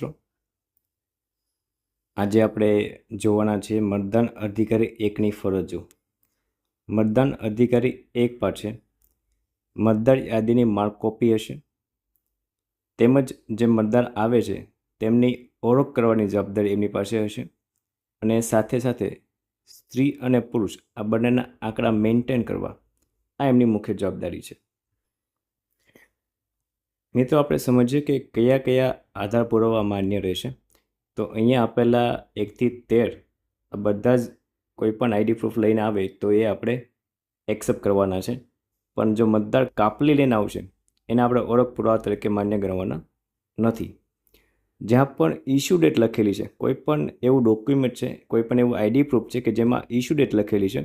મિત્રો, આજે આપણે જોવાના છે મતદાન અધિકારી એકની ફરજો. મતદાન અધિકારી એક પાસે મતદાર યાદીની માર્ક કોપી હશે, તેમજ જે મતદાર આવે છે તેમની ઓળખ કરવાની જવાબદારી એમની પાસે હશે, અને સાથે સાથે સ્ત્રી અને પુરુષ આ બંનેના આંકડા મેન્ટેન કરવા આ એમની મુખ્ય જવાબદારી છે. મિત્રો, આપણે સમજીએ કે કયા કયા આધાર પુરાવા માન્ય રહેશે. તો અહીંયા આપેલા 1 થી 13 આ બધા જ કોઈ પણ આઈડી પ્રૂફ લઈને આવે તો એ આપણે એક્સેપ્ટ કરવાના છે, પણ જો મતદાર કાપલી લઈને આવશે એને આપણે ઓળખ પુરાવા તરીકે માન્ય ગણવાના નથી. જ્યાં પણ ઇશ્યુ ડેટ લખેલી છે, કોઈ પણ એવું ડોક્યુમેન્ટ છે, કોઈ પણ એવું આઈડી પ્રૂફ છે કે જેમાં ઇશ્યુ ડેટ લખેલી છે,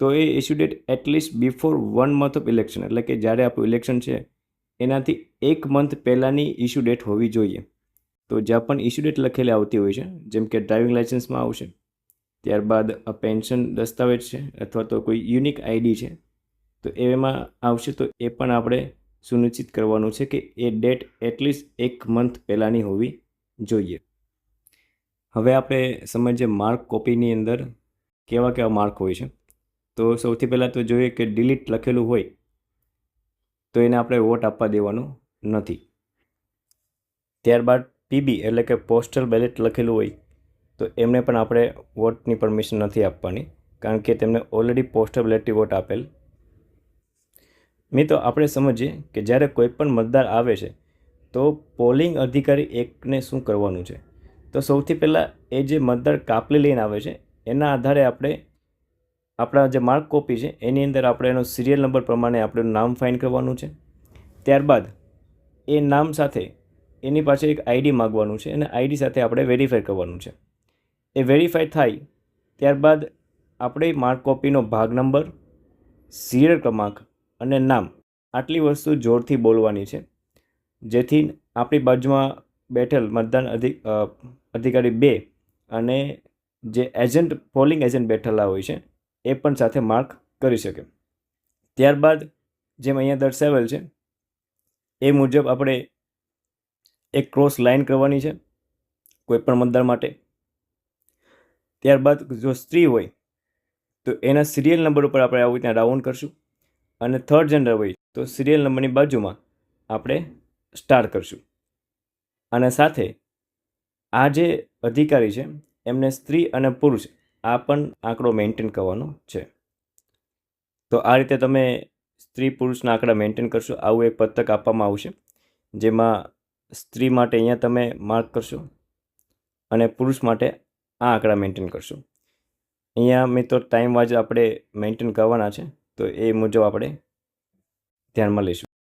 તો એ issue date at least before 1 month of election, એટલે કે જ્યારે આપણું ઇલેક્શન છે એનાથી 1 month પહેલાંની ઇશ્યુ ડેટ હોવી જોઈએ. તો જ્યાં પણ ઇશ્યુ ડેટ લખેલી આવતી હોય છે, જેમ કે ડ્રાઇવિંગ લાઇસન્સમાં આવશે, ત્યારબાદ પેન્શન દસ્તાવેજ છે અથવા તો કોઈ યુનિક આઈડી છે તો એમાં આવશે, તો એ પણ આપણે સુનિશ્ચિત કરવાનું છે કે એ ડેટ એટલીસ્ટ 1 month પહેલાંની હોવી જોઈએ. હવે આપણે સમજીએ માર્ક કોપીની અંદર કેવા કેવા માર્ક હોય છે. તો સૌથી પહેલાં તો જોઈએ કે ડિલીટ લખેલું હોય તો એને આપણે વોટ આપવા દેવાનું નથી. ત્યારબાદ પીબી એટલે કે પોસ્ટલ બેલેટ લખેલું હોય તો એમને પણ આપણે વોટની પરમિશન નથી આપવાની, કારણ કે તેમને ઓલરેડી પોસ્ટલ બેલેટથી વોટ આપેલ. મિત્રો, આપણે સમજીએ કે જ્યારે કોઈ પણ મતદાર આવે છે તો પોલિંગ અધિકારી એકને શું કરવાનું છે. તો સૌથી પહેલાં એ જે મતદાર કાપલી લઈને આવે છે એના આધારે આપણે આપણા જે માર્ક કોપી છે એની અંદર આપણે એનો સિરિયલ નંબર પ્રમાણે આપણે નામ ફાઇન કરવાનું છે. ત્યારબાદ એ નામ સાથે એની પાસે એક આઈડી માગવાનું છે અને આઈડી સાથે આપણે વેરીફાઈ કરવાનું છે. એ વેરીફાઈ થાય ત્યારબાદ આપણે માર્ક કોપીનો ભાગ નંબર, સિરિયલ ક્રમાંક અને નામ આટલી વસ્તુ જોરથી બોલવાની છે, જેથી આપણી બાજુમાં બેઠેલ મતદાન અધિકારી 2 અને જે એજન્ટ પોલિંગ એજન્ટ બેઠેલા હોય છે એ પણ સાથે માર્ક કરી શકે. ત્યારબાદ જેમ અહીંયા દર્શાવેલ છે એ મુજબ આપણે એક ક્રોસ લાઇન કરવાની છે કોઈ પણ મતદાર માટે. ત્યારબાદ જો સ્ત્રી હોય તો એના સિરિયલ નંબર ઉપર આપણે આવું ત્યાં રાઉન્ડ કરશું, અને થર્ડ જેન્ડર હોય તો સિરિયલ નંબરની બાજુમાં આપણે સ્ટાર કરશું. અને સાથે આ જે અધિકારી છે એમને સ્ત્રી અને પુરુષ આ પણ આંકડો મેન્ટેન કરવાનો છે. તો આ રીતે તમે સ્ત્રી પુરુષના આંકડા મેન્ટેન કરશો. આવું એક પત્રક આપવામાં આવશે, જેમાં સ્ત્રી માટે અહીંયા તમે માર્ક કરશો અને પુરુષ માટે આ આંકડા મેન્ટેન કરશો. અહીંયા મિત્રો ટાઈમ વાઇઝ આપણે મેન્ટેન કરવાના છે, તો એ મુજબ આપણે ધ્યાનમાં લઈશું.